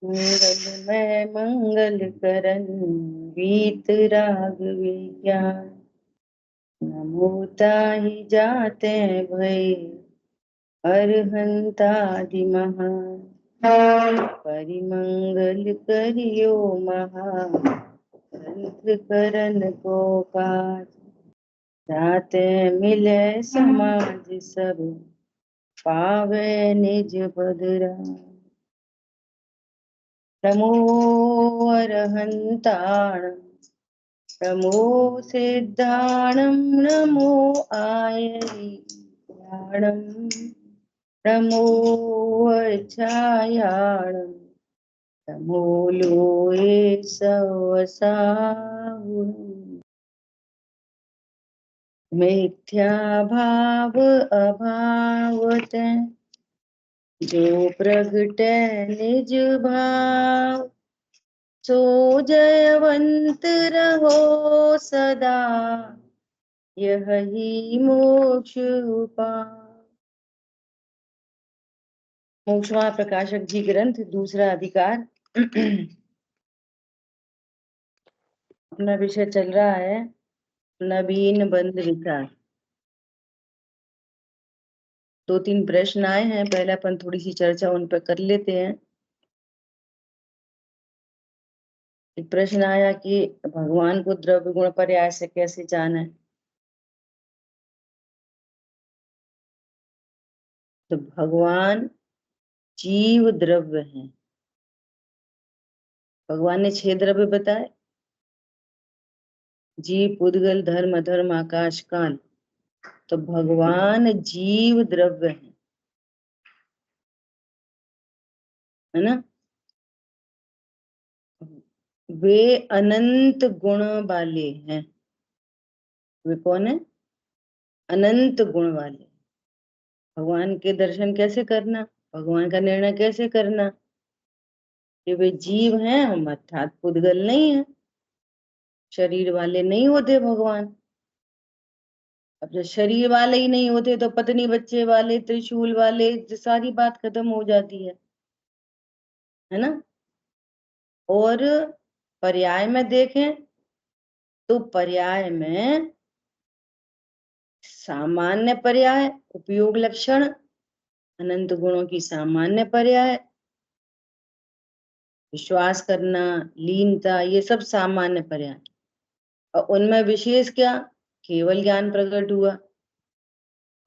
मंगल में मंगल करन वीत राग विज्ञान, नमो ताहि जाते भय अरहंतादि महान। परिमंगल करियो महा ग्रंथ करन को काज, जाते मिले समाज सब पावे निज बदरा। नमो अरहंताण, नमो सिद्धाणं, नमो आयर्याणं, नमो अच्छायाणं, नमो लोये सवसाहुणम्। मिथ्या भाव अभावत, जो प्रगटे निज भाव, सो जयवंत रहो सदा, यही मोक्ष उपाय। मोक्षमा प्रकाशक जी ग्रंथ, दूसरा अधिकार। अपना विषय चल रहा है नवीन बंध विचार। 2-3 प्रश्न आए हैं, पहले अपन थोड़ी सी चर्चा उन पर कर लेते हैं। एक प्रश्न आया कि भगवान को द्रव्य गुण पर्याय से कैसे जाने। तो भगवान जीव द्रव्य हैं। भगवान ने 6 द्रव्य बताए, जीव, पुद्गल, धर्म, अधर्म, आकाश, काल। तो भगवान जीव द्रव्य है ना। वे अनंत गुण वाले हैं। वे कौन है? अनंत गुण वाले। भगवान के दर्शन कैसे करना, भगवान का निर्णय कैसे करना कि वे जीव हैं, हम अर्थात पुद्गल नहीं है, शरीर वाले नहीं होते भगवान। अब जब शरीर वाले ही नहीं होते तो पत्नी बच्चे वाले, त्रिशूल वाले, सारी बात खत्म हो जाती है ना। और पर्याय में देखें तो पर्याय में सामान्य पर्याय, उपयोग लक्षण, अनंत गुणों की सामान्य पर्याय, विश्वास करना, लीनता, ये सब सामान्य पर्याय। और उनमें विशेष क्या? केवल ज्ञान प्रकट हुआ।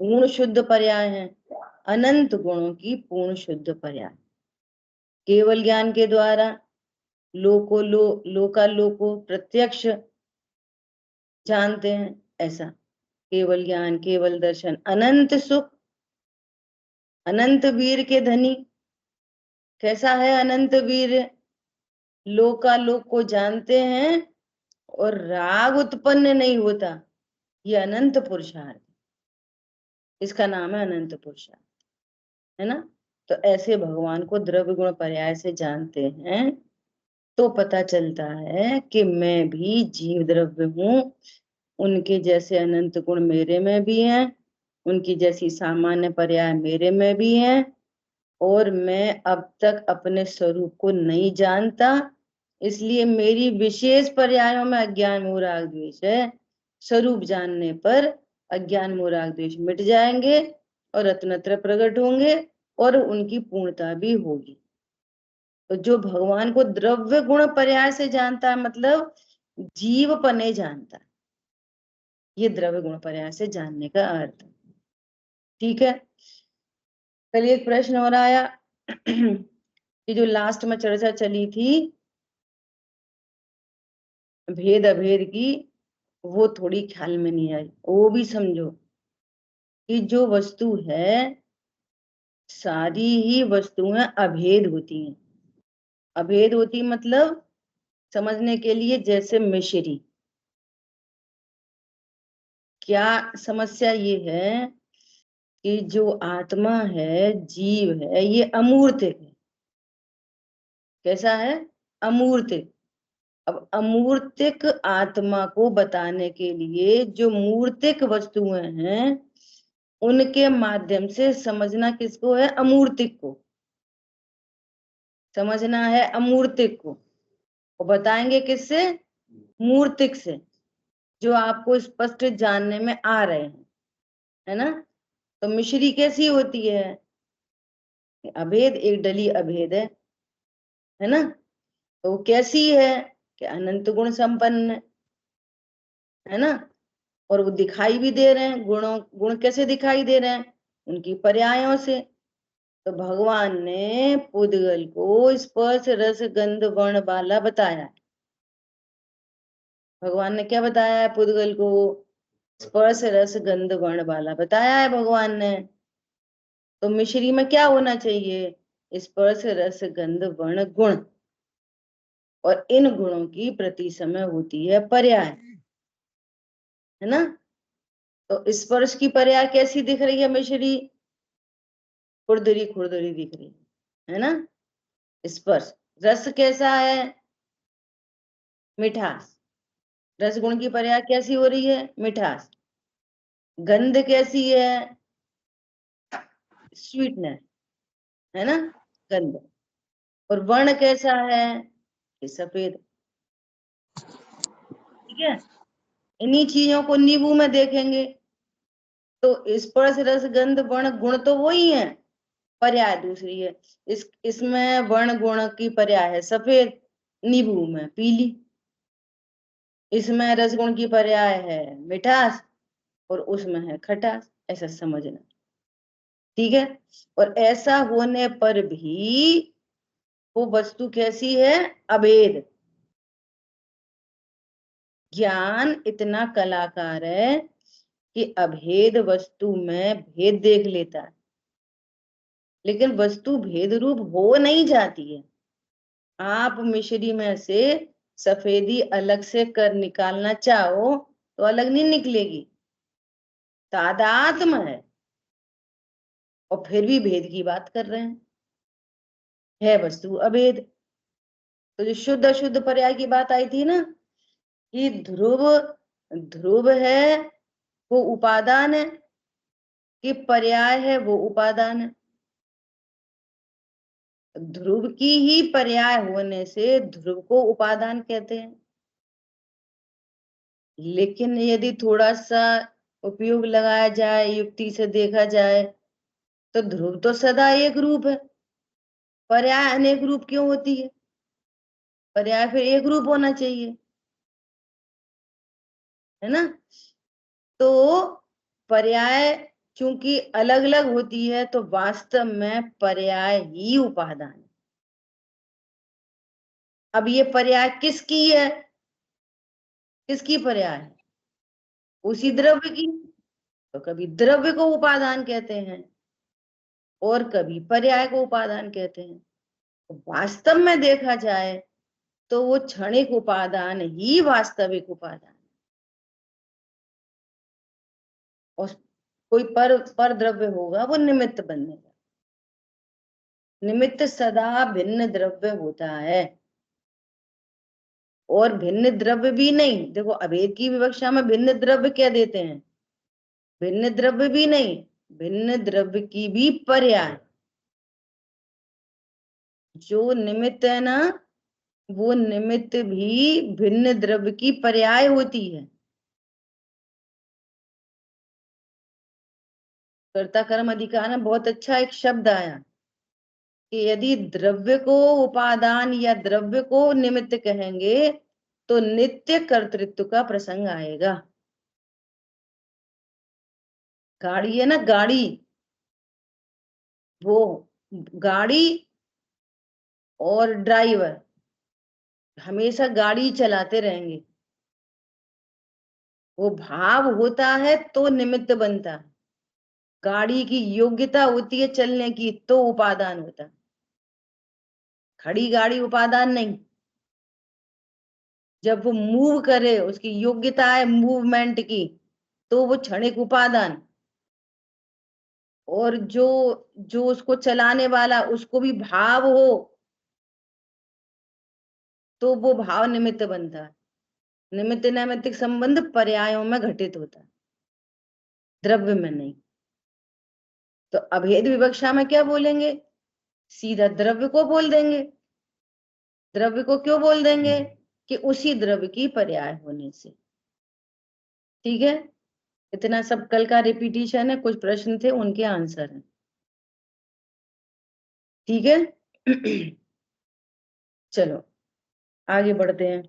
पूर्ण शुद्ध पर्याय है, अनंत गुणों की पूर्ण शुद्ध पर्याय। केवल ज्ञान के द्वारा लोकालोको प्रत्यक्ष जानते हैं, ऐसा केवल ज्ञान, केवल दर्शन, अनंत सुख, अनंत वीर के धनी। कैसा है अनंत वीर? लोकालोक को जानते हैं और राग उत्पन्न नहीं होता, ये अनंत पुरुषार्थ, इसका नाम है अनंत पुरुषार्थ, है ना। तो ऐसे भगवान को द्रव्य गुण पर्याय से जानते हैं तो पता चलता है कि मैं भी जीव द्रव्य हूं, उनके जैसे अनंत गुण मेरे में भी हैं, उनकी जैसी सामान्य पर्याय मेरे में भी हैं, और मैं अब तक अपने स्वरूप को नहीं जानता, इसलिए मेरी विशेष पर्यायों में अज्ञान मोह राग द्वेष है। स्वरूप जानने पर अज्ञान मोह राग द्वेष मिट जाएंगे और रत्नत्र प्रकट होंगे और उनकी पूर्णता भी होगी। तो जो भगवान को द्रव्य गुण पर्याय से जानता है, मतलब जीव पने जानता है, ये द्रव्य गुण पर्याय से जानने का अर्थ। ठीक है, चलिए एक प्रश्न और आया कि जो लास्ट में चर्चा चली थी भेद अभेद की, वो थोड़ी ख्याल में नहीं आई। वो भी समझो कि जो वस्तु है, सारी ही वस्तुएं अभेद होती हैं। अभेद होती मतलब समझने के लिए जैसे मिश्री। क्या समस्या ये है कि जो आत्मा है, जीव है, ये अमूर्त है। कैसा है? अमूर्त। अब अमूर्तिक आत्मा को बताने के लिए जो मूर्तिक वस्तुएं हैं उनके माध्यम से समझना किसको है? अमूर्तिक को समझना है, अमूर्तिक को। और बताएंगे किससे? मूर्तिक से, जो आपको स्पष्ट जानने में आ रहे हैं, है ना। तो मिश्री कैसी होती है? अभेद, एक डली अभेद है ना। तो वो कैसी है? कि अनंत गुण संपन्न है ना। और वो दिखाई भी दे रहे हैं, गुण कैसे दिखाई दे रहे हैं? उनकी पर्यायों से। तो भगवान ने पुद्गल को स्पर्श रस गंध वर्ण वाला बताया। भगवान ने क्या बताया है? पुद्गल को स्पर्श रस गंध वर्ण वाला बताया है भगवान ने। तो मिश्री में क्या होना चाहिए? स्पर्श रस गंध वर्ण गुण, और इन गुणों की प्रति समय होती है पर्याय, है ना। तो स्पर्श की पर्याय कैसी दिख रही है मिश्री? खुरदरी खुरदरी दिख रही है ना। स्पर्श। रस कैसा है? मिठास। रस गुण की पर्याय कैसी हो रही है? मिठास। गंध कैसी है? स्वीटनेस, है ना, गंध। और वर्ण कैसा है? ये सफेद। ठीक है। इन्हीं चीजों को नींबू में देखेंगे तो स्पर्श रस गंध वर्ण गुण तो वही है, पर्याय दूसरी है। इसमें वर्ण गुण की पर्याय है सफेद, नींबू में पीली। इसमें रसगुण की पर्याय है मिठास, और उसमें है खटास। ऐसा समझना, ठीक है। और ऐसा होने पर भी वो वस्तु कैसी है? अभेद। ज्ञान इतना कलाकार है कि अभेद वस्तु में भेद देख लेता है, लेकिन वस्तु भेद रूप हो नहीं जाती है। आप मिश्री में से सफेदी अलग से कर निकालना चाहो तो अलग नहीं निकलेगी, तादात्म्य है। और फिर भी भेद की बात कर रहे हैं, है वस्तु अभेद। तो जो शुद्ध अशुद्ध पर्याय की बात आई थी ना, कि ध्रुव ध्रुव है वो उपादान है, कि पर्याय है वो उपादान है। ध्रुव की ही पर्याय होने से ध्रुव को उपादान कहते हैं। लेकिन यदि थोड़ा सा उपयोग लगाया जाए, युक्ति से देखा जाए, तो ध्रुव तो सदा एक रूप है, पर्याय अनेक रूप क्यों होती है? पर्याय फिर एक रूप होना चाहिए, है ना। तो पर्याय चूंकि अलग अलग होती है तो वास्तव में पर्याय ही उपादान है। अब ये पर्याय किसकी है? किसकी पर्याय है? उसी द्रव्य की। तो कभी द्रव्य को उपादान कहते हैं और कभी पर्याय को उपादान कहते हैं। तो वास्तव में देखा जाए तो वो क्षणिक उपादान ही वास्तविक उपादान। और कोई पर द्रव्य होगा वो निमित्त बनेगा। निमित्त सदा भिन्न द्रव्य होता है, और भिन्न द्रव्य भी नहीं। देखो अभेद की विवक्षा में भिन्न द्रव्य क्या देते हैं? भिन्न द्रव्य भी नहीं, भिन्न द्रव्य की भी पर्याय। जो निमित्त है ना, वो निमित्त भी भिन्न द्रव्य की पर्याय होती है। कर्ता कर्म अधिकार में बहुत अच्छा एक शब्द आया कि यदि द्रव्य को उपादान या द्रव्य को निमित्त कहेंगे तो नित्य कर्तृत्व का प्रसंग आएगा। गाड़ी है ना, गाड़ी, वो गाड़ी और ड्राइवर हमेशा गाड़ी चलाते रहेंगे। वो भाव होता है तो निमित्त बनता है। गाड़ी की योग्यता होती है चलने की तो उपादान होता है। खड़ी गाड़ी उपादान नहीं। जब वो मूव करे, उसकी योग्यता है मूवमेंट की, तो वो क्षणिक उपादान। और जो जो उसको चलाने वाला उसको भी भाव हो तो वो भाव निमित्त बनता है। निमित्त नैमित्तिक संबंध पर्यायों में घटित होता है, द्रव्य में नहीं। तो अभेद विवक्षा में क्या बोलेंगे? सीधा द्रव्य को बोल देंगे। द्रव्य को क्यों बोल देंगे? कि उसी द्रव्य की पर्याय होने से। ठीक है, इतना सब कल का रिपीटिशन है, कुछ प्रश्न थे उनके आंसर हैं। ठीक है चलो आगे बढ़ते हैं।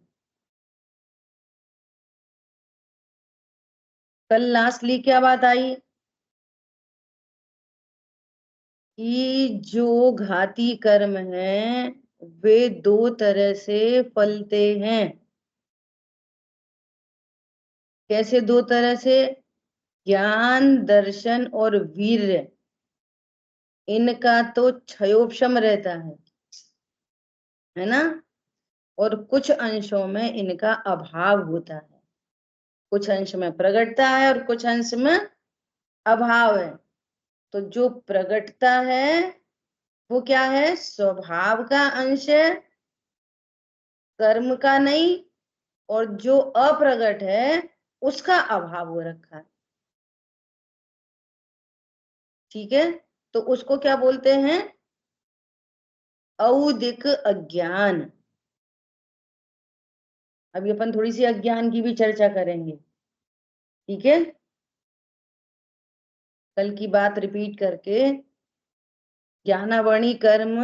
कल लास्टली क्या बात आई कि जो घाती कर्म हैं वे दो तरह से फलते हैं। कैसे दो तरह से? ज्ञान, दर्शन और वीर्य, इनका तो क्षयोपशम रहता है ना, और कुछ अंशों में इनका अभाव होता है। कुछ अंश में प्रगटता है और कुछ अंश में अभाव है। तो जो प्रगटता है वो क्या है? स्वभाव का अंश है, कर्म का नहीं। और जो अप्रगट है उसका अभाव हो रखा है। ठीक है, तो उसको क्या बोलते हैं? औदिक अज्ञान। अभी अपन थोड़ी सी अज्ञान की भी चर्चा करेंगे। ठीक है, कल की बात रिपीट करके, ज्ञानावणी कर्म,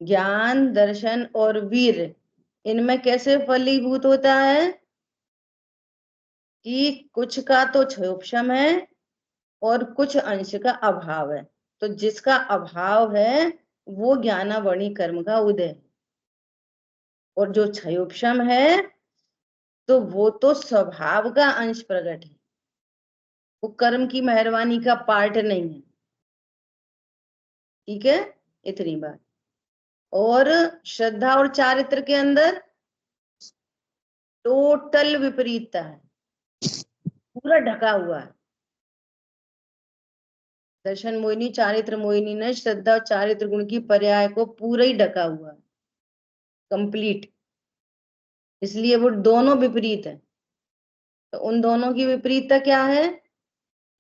ज्ञान, दर्शन और वीर, इनमें कैसे फलीभूत होता है कि कुछ का तो क्षयोपशम है और कुछ अंश का अभाव है। तो जिसका अभाव है वो ज्ञानावणी कर्म का उदय है, और जो क्षयोपशम है तो वो तो स्वभाव का अंश प्रकट है, वो कर्म की मेहरबानी का पार्ट नहीं है। ठीक है, इतनी बात। और श्रद्धा और चारित्र के अंदर टोटल विपरीतता है, पूरा ढका हुआ है। दर्शन मोहिनी, चारित्र मोहिनी ने श्रद्धा और चारित्र गुण की पर्याय को पूरा ही ढका हुआ है, कंप्लीट। इसलिए वो दोनों विपरीत है। तो उन दोनों की विपरीतता क्या है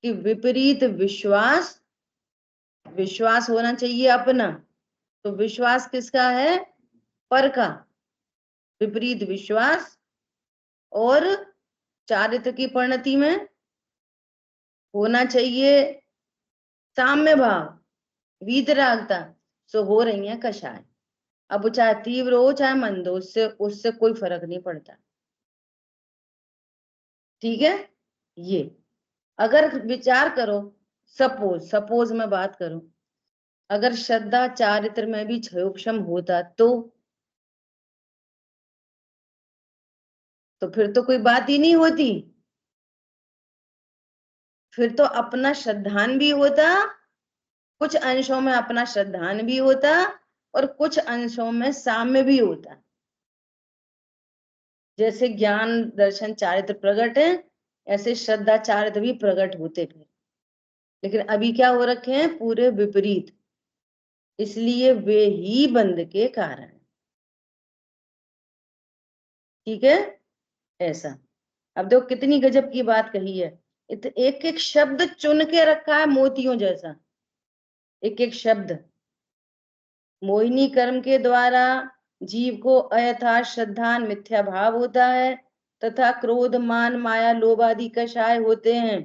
कि विपरीत विश्वास, विश्वास होना चाहिए अपना, तो विश्वास किसका है? पर का। विपरीत विश्वास और चारित्र की परिणति में होना चाहिए साम्य भाव, वीतरागता। सो हो रही है कषाय। अब वो चाहे तीव्र हो चाहे मंद हो, उससे उससे कोई फर्क नहीं पड़ता। ठीक है, ये अगर विचार करो, सपोज सपोज मैं बात करूं, अगर श्रद्धा चारित्र में भी क्षयोपशम होता तो फिर तो कोई बात ही नहीं होती। फिर तो अपना श्रद्धान भी होता, कुछ अंशों में अपना श्रद्धान भी होता और कुछ अंशों में साम्य भी होता। जैसे ज्ञान, दर्शन, चारित्र प्रकट है, ऐसे श्रद्धा चारित्र भी प्रकट होते फिर। लेकिन अभी क्या हो रखे हैं? पूरे विपरीत। इसलिए वे ही बंध के कारण। ठीक है, ऐसा। अब देखो कितनी गजब की बात कही है। एक एक शब्द चुन के रखा है मोतियों जैसा, एक एक शब्द। मोहिनी कर्म के द्वारा जीव को अयथार्थ श्रद्धान मिथ्या भाव होता है तथा क्रोध, मान, माया, लोभ आदि कषाय होते हैं।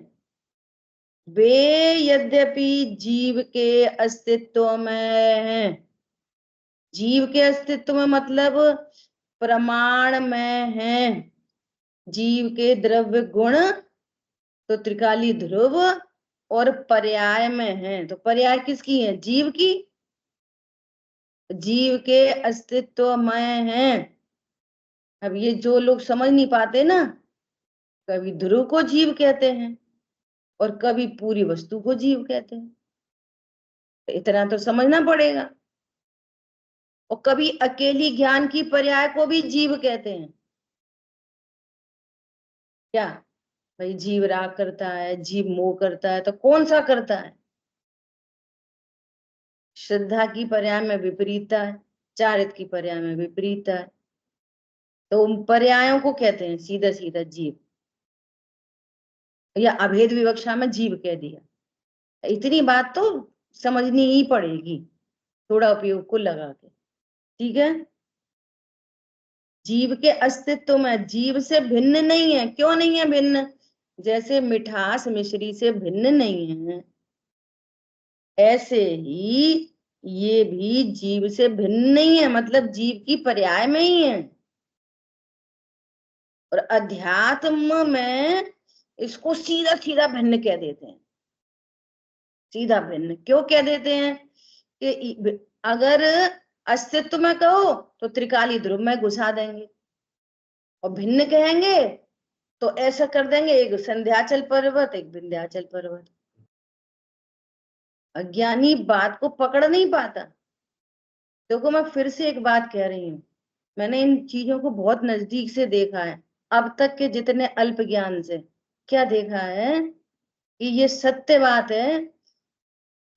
वे यद्यपि जीव के अस्तित्व में हैं, जीव के अस्तित्व में मतलब प्रमाण में हैं। जीव के द्रव्य गुण तो त्रिकाली ध्रुव और पर्याय में है। तो पर्याय किसकी है? जीव की। जीव के अस्तित्व में है। अब ये जो लोग समझ नहीं पाते ना, कभी ध्रुव को जीव कहते हैं और कभी पूरी वस्तु को जीव कहते हैं, तो इतना तो समझना पड़ेगा। और कभी अकेली ज्ञान की पर्याय को भी जीव कहते हैं। क्या भाई? जीव राग करता है, जीव मोह करता है, तो कौन सा करता है? श्रद्धा की पर्याय में विपरीतता है, चारित्र की पर्याय में विपरीतता है। तो पर्यायों को कहते हैं सीधा सीधा जीव, या अभेद विवक्षा में जीव कह दिया। इतनी बात तो समझनी ही पड़ेगी थोड़ा उपयोग को लगा के, ठीक है। जीव के अस्तित्व में जीव से भिन्न नहीं है। क्यों नहीं है भिन्न? जैसे मिठास मिश्री से भिन्न नहीं है, ऐसे ही ये भी जीव से भिन्न नहीं है, मतलब जीव की पर्याय में ही है। और अध्यात्म में इसको सीधा सीधा भिन्न कह देते हैं। सीधा भिन्न क्यों कह देते हैं कि अगर अस्तित्व में कहो तो त्रिकाली ध्रुव में घुसा देंगे, और भिन्न कहेंगे तो ऐसा कर देंगे, एक संध्याचल पर्वत एक विंध्याचल पर्वत। अज्ञानी बात को पकड़ नहीं पाता। देखो मैं फिर से एक बात कह रही हूँ, मैंने इन चीजों को बहुत नजदीक से देखा है अब तक के जितने अल्प ज्ञान से। क्या देखा है कि ये सत्य बात है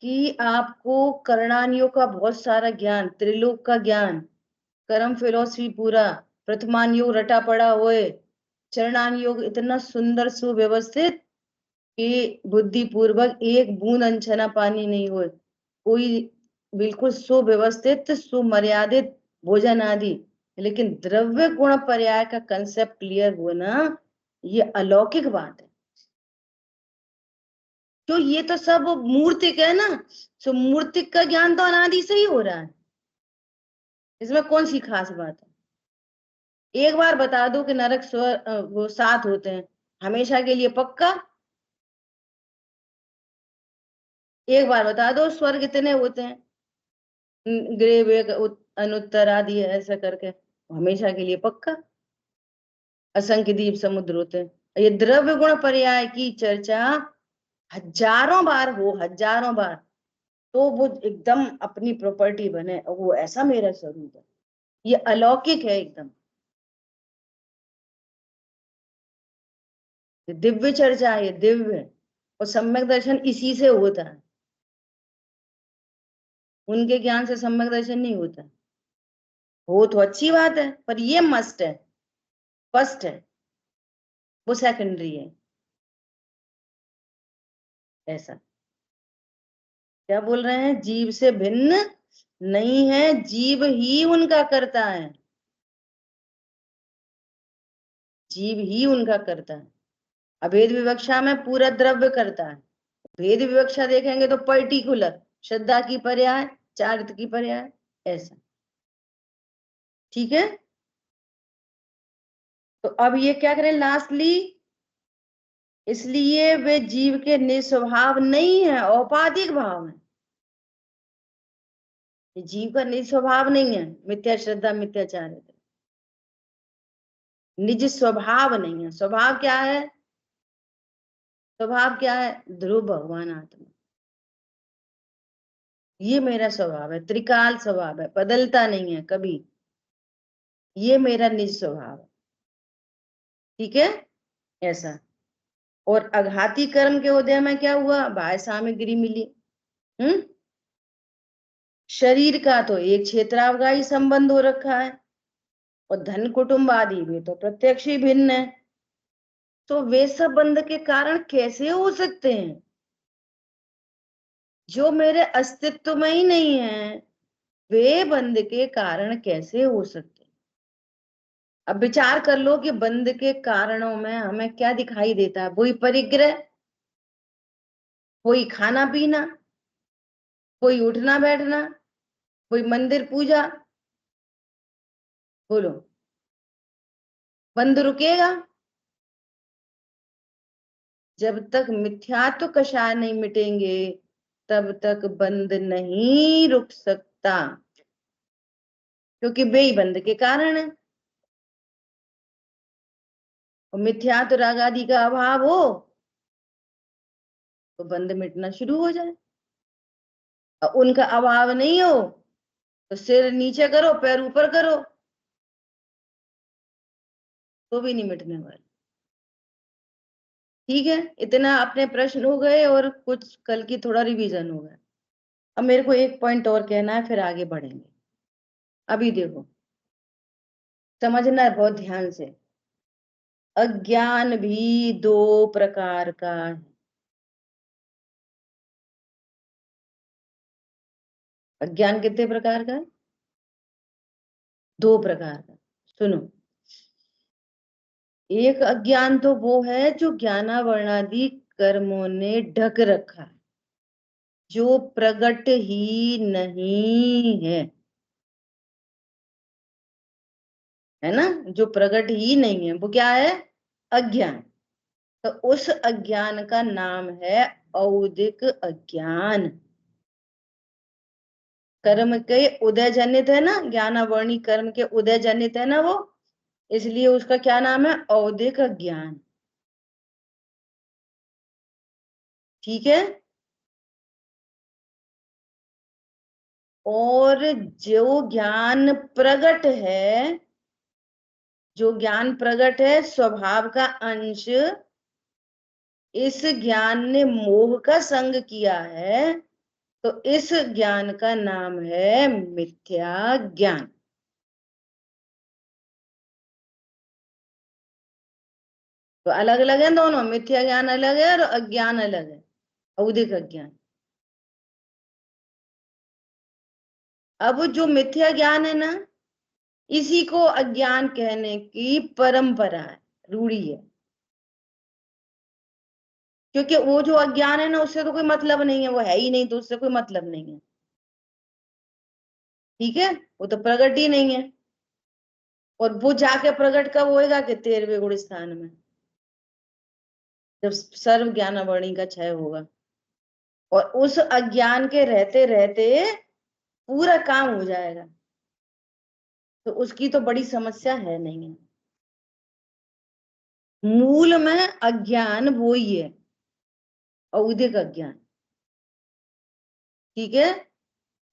कि आपको करणानियों का बहुत सारा ज्ञान, त्रिलोक का ज्ञान, कर्म फिलोसफी पूरा, प्रथमान योग रटा पड़ा हुए, चरणान योग इतना सुंदर सुव्यवस्थित कि बुद्धि पूर्वक एक बूंद अनछना पानी नहीं हो, कोई बिल्कुल सुव्यवस्थित सुमर्यादित भोजन आदि, लेकिन द्रव्य गुण पर्याय का कंसेप्ट क्लियर होना ये अलौकिक बात है। तो ये तो सब मूर्तिक है ना, सो मूर्तिक का ज्ञान तो अनादि से ही हो रहा है, इसमें कौन सी खास बात है? एक बार बता दो कि नरक स्वर्ग वो 7 होते हैं, हमेशा के लिए पक्का? एक बार बता दो स्वर्ग कितने होते हैं, ग्रेव एक अनुत्तर आदि है ऐसा करके, हमेशा के लिए पक्का? असंख्य द्वीप समुद्र होते हैं। ये द्रव्य गुण पर्याय की चर्चा हजारों बार हो, हजारों बार, तो वो एकदम अपनी प्रॉपर्टी बने, वो ऐसा मेरा स्वरूप है, ये अलौकिक है एकदम, ये दिव्य चर्चा है, ये दिव्य। और सम्यक दर्शन इसी से होता है, उनके ज्ञान से सम्यक दर्शन नहीं होता। हो तो अच्छी बात है, पर ये मस्ट है, फर्स्ट है, वो सेकेंडरी है। ऐसा क्या बोल रहे हैं? जीव से भिन्न नहीं है, जीव ही उनका करता है, जीव ही उनका करता है। अभेद विवक्षा में पूरा द्रव्य करता है, भेद विवक्षा देखेंगे तो पर्टिकुलर श्रद्धा की पर्याय, चारित्र की पर्याय, ऐसा, ठीक है। तो अब ये क्या करें लास्टली, इसलिए वे जीव के निस्वभाव नहीं है, औपाधिक भाव है। ये जीव का निस्वभाव नहीं है, मिथ्या श्रद्धा मिथ्याचार, निज स्वभाव नहीं है। स्वभाव क्या है? स्वभाव क्या है? ध्रुव भगवान आत्मा, ये मेरा स्वभाव है, त्रिकाल स्वभाव है, बदलता नहीं है कभी, ये मेरा निज स्वभाव है, ठीक है। ऐसा। और अघाती कर्म के उदय में क्या हुआ? बाह्य सामग्री मिली। हम्म शरीर का तो एक क्षेत्रावगाही संबंध हो रखा है, और धन कुटुंब आदि भी तो प्रत्यक्ष ही भिन्न है। तो वे सब बंध के कारण कैसे हो सकते हैं जो मेरे अस्तित्व में ही नहीं है? वे बंध के कारण कैसे हो सकते हैं? अब विचार कर लो कि बंध के कारणों में हमें क्या दिखाई देता है? वही परिग्रह, कोई खाना पीना, कोई उठना बैठना, कोई मंदिर पूजा। बोलो, बंध रुकेगा? जब तक मिथ्यात्व कषाय नहीं मिटेंगे तब तक बंध नहीं रुक सकता, क्योंकि वे ही बंध के कारण है। और मिथ्यात्व राग आदि का अभाव हो तो बंध मिटना शुरू हो जाए, और उनका अभाव नहीं हो तो सिर नीचे करो पैर ऊपर करो तो भी नहीं मिटने वाले, ठीक है। इतना अपने प्रश्न हो गए और कुछ कल की थोड़ा रिवीजन हो गया। अब मेरे को एक पॉइंट और कहना है, फिर आगे बढ़ेंगे। अभी देखो, समझना है बहुत ध्यान से। अज्ञान भी दो प्रकार का है। अज्ञान कितने प्रकार का है? दो प्रकार का। सुनो, एक अज्ञान तो वो है जो ज्ञानावरणादि कर्मों ने ढक रखा है, जो प्रकट ही नहीं है ना, जो प्रकट ही नहीं है वो क्या है? अज्ञान। तो उस अज्ञान का नाम है औदिक अज्ञान। कर्म के उदय जनित है ना, ज्ञानावरणी कर्म के उदय जनित है ना वो, इसलिए उसका क्या नाम है? औदिक अज्ञान। ठीक है। और जो ज्ञान प्रगट है, जो ज्ञान प्रगट है स्वभाव का अंश, इस ज्ञान ने मोह का संग किया है, तो इस ज्ञान का नाम है मिथ्या ज्ञान। तो अलग अलग है दोनों, मिथ्या ज्ञान अलग है और अज्ञान अलग है, औदिक अज्ञान। अब जो मिथ्या ज्ञान है ना, इसी को अज्ञान कहने की परंपरा है, रूढ़ी है। क्योंकि वो जो अज्ञान है ना, उससे तो कोई मतलब नहीं है, वो है ही नहीं, तो उससे कोई मतलब नहीं है। ठीक है, वो तो प्रकट ही नहीं है। और वो जाके प्रकट कब होएगा? कि 13वें गुण स्थान में, जब सर्व ज्ञानावरणी का क्षय होगा। और उस अज्ञान के रहते रहते पूरा काम हो जाएगा, तो उसकी तो बड़ी समस्या है नहीं है। मूल में अज्ञान वो ही है, औदिक अज्ञान। ठीक है।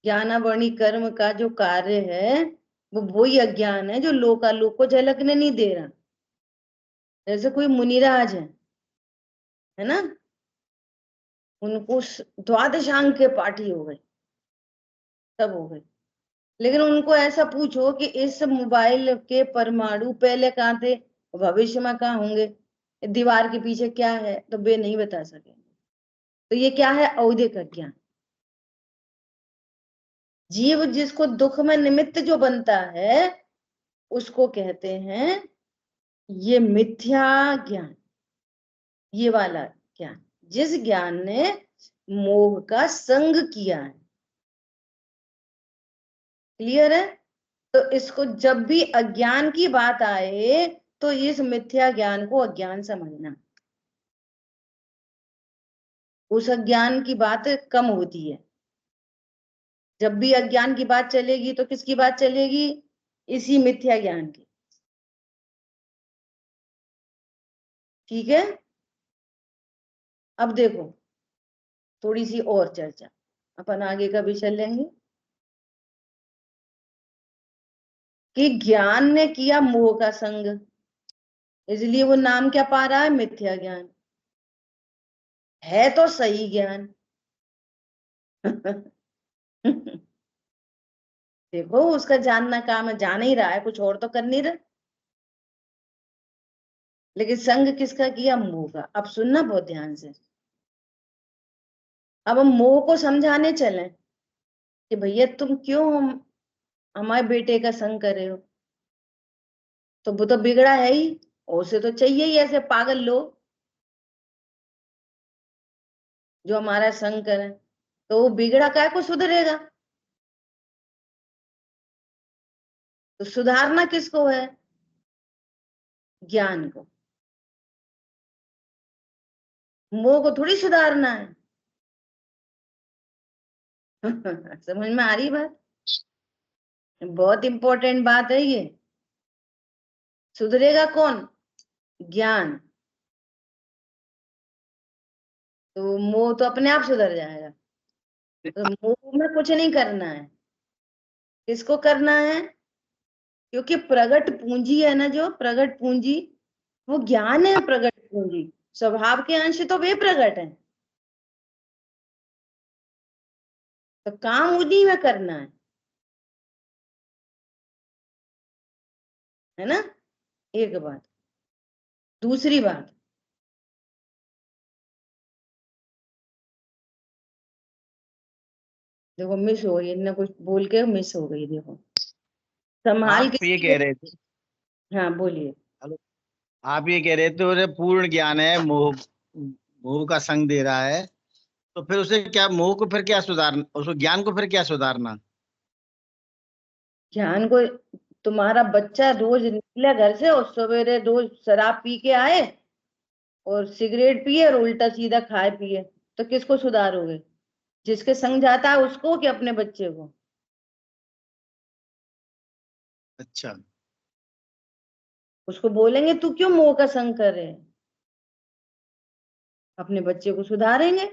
ज्ञानावरणी कर्म का जो कार्य है, वो वही अज्ञान है जो लोकालोक को झलकने नहीं दे रहा। जैसे कोई मुनिराज है ना, उनको द्वादशांग के पाठी हो गए, सब हो गए। लेकिन उनको ऐसा पूछो कि इस मोबाइल के परमाणु पहले कहाँ थे, भविष्य में कहाँ होंगे, दीवार के पीछे क्या है, तो वे नहीं बता सके। तो ये क्या है? औदिक अज्ञान। जीव जिसको दुख में निमित्त जो बनता है, उसको कहते हैं ये मिथ्या ज्ञान। ये वाला ज्ञान, जिस ज्ञान ने मोह का संग किया है। क्लियर है? तो इसको जब भी अज्ञान की बात आए, तो इस मिथ्या ज्ञान को अज्ञान समझना। उस अज्ञान की बात कम होती है। जब भी अज्ञान की बात चलेगी तो किसकी बात चलेगी? इसी मिथ्या ज्ञान की। ठीक है। अब देखो, थोड़ी सी और चर्चा अपन आगे का विषय लेंगे कि ज्ञान ने किया मोह का संग, इसलिए वो नाम क्या पा रहा है? मिथ्या ज्ञान। है तो सही ज्ञान। देखो, उसका जानना काम है, जान ही रहा है, कुछ और तो कर नहीं रहा। लेकिन संग किसका किया? मोह का। अब सुनना बहुत ध्यान से। अब हम मोह को समझाने चले कि भैया तुम क्यों हमारे बेटे का संग कर रहे हो, तो वो तो बिगड़ा है ही, और उसे तो चाहिए ही ऐसे पागल लोग जो हमारा संग करें। तो वो बिगड़ा काय को सुधरेगा? तो सुधारना किसको है? ज्ञान को। मोह को थोड़ी सुधारना है। समझ में आ रही बात? बहुत इंपॉर्टेंट बात है ये। सुधरेगा कौन? ज्ञान। तो मोह तो अपने आप सुधर जाएगा। तो मोह में कुछ नहीं करना है। किसको करना है? क्योंकि प्रगट पूंजी है ना, जो प्रगट पूंजी, वो ज्ञान है। प्रगट पूंजी स्वभाव के अंश तो वे प्रगट है। तो काम उन्हीं में करना है है ना, एक बात। दूसरी बात, देखो मिस हो गई, इनने कुछ बोल के मिस हो गई, देखो संभाल आप ये के। कह रहे थे, हाँ बोलिए। हेलो, आप ये कह रहे थे उसे पूर्ण ज्ञान है, मोह मोह का संग दे रहा है, तो फिर उसे क्या, मोह को फिर क्या सुधारना, उसको ज्ञान को फिर क्या सुधारना? ज्ञान को, तुम्हारा बच्चा रोज निकले घर से और सवेरे रोज शराब पी के आए और सिगरेट पिए और उल्टा सीधा खाए पिए, तो किसको सुधारोगे? जिसके संग जाता है उसको कि अपने बच्चे को? अच्छा। उसको बोलेंगे तू क्यों मोह का संग कर रहे है? अपने बच्चे को सुधारेंगे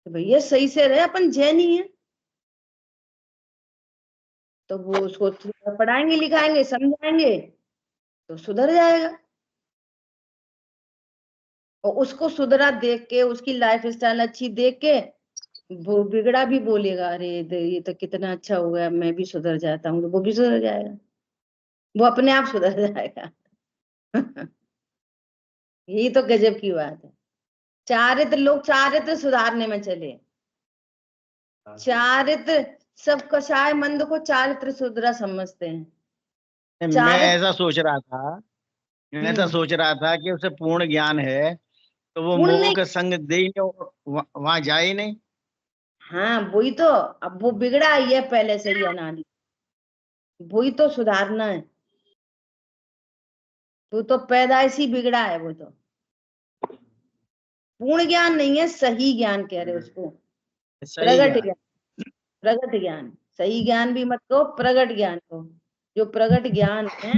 तो भैया सही से रहे, अपन जैनी है, तो वो उसको पढ़ाएंगे लिखाएंगे समझाएंगे तो सुधर जाएगा। और उसको सुधरा देख के, उसकी लाइफ स्टाइल अच्छी देख के वो बिगड़ा भी बोलेगा, अरे ये तो कितना अच्छा हुआ है, मैं भी सुधर जाता हूँ, तो वो भी सुधर जाएगा, वो अपने आप सुधर जाएगा। यही तो गजब की बात है। चारित्र, लोग चारित्र सुधारने में चले, चारित्र, सब कसाय मंद को चारित्र सुधरा समझते हैं। मैं चारित्र। ऐसा सोच रहा था, मैं ऐसा हम्म। सोच रहा था कि उसे पूर्ण ज्ञान है, तो वो पूर्ण मोह नहीं। का संग दे ही नहीं, वहां जाए ही नहीं। हाँ वही तो, अब वो बिगड़ा ही है पहले से ही अनादि, वही तो सुधारना है। तो पैदाइशी बिगड़ा है वो तो। पूर्ण ज्ञान नहीं है, सही ज्ञान कह रहे उसको, सही प्रगट ज्ञान। ज्ञान। प्रगट ज्ञान, सही ज्ञान भी मत कहो, प्रगट ज्ञान कहो। जो प्रगट ज्ञान है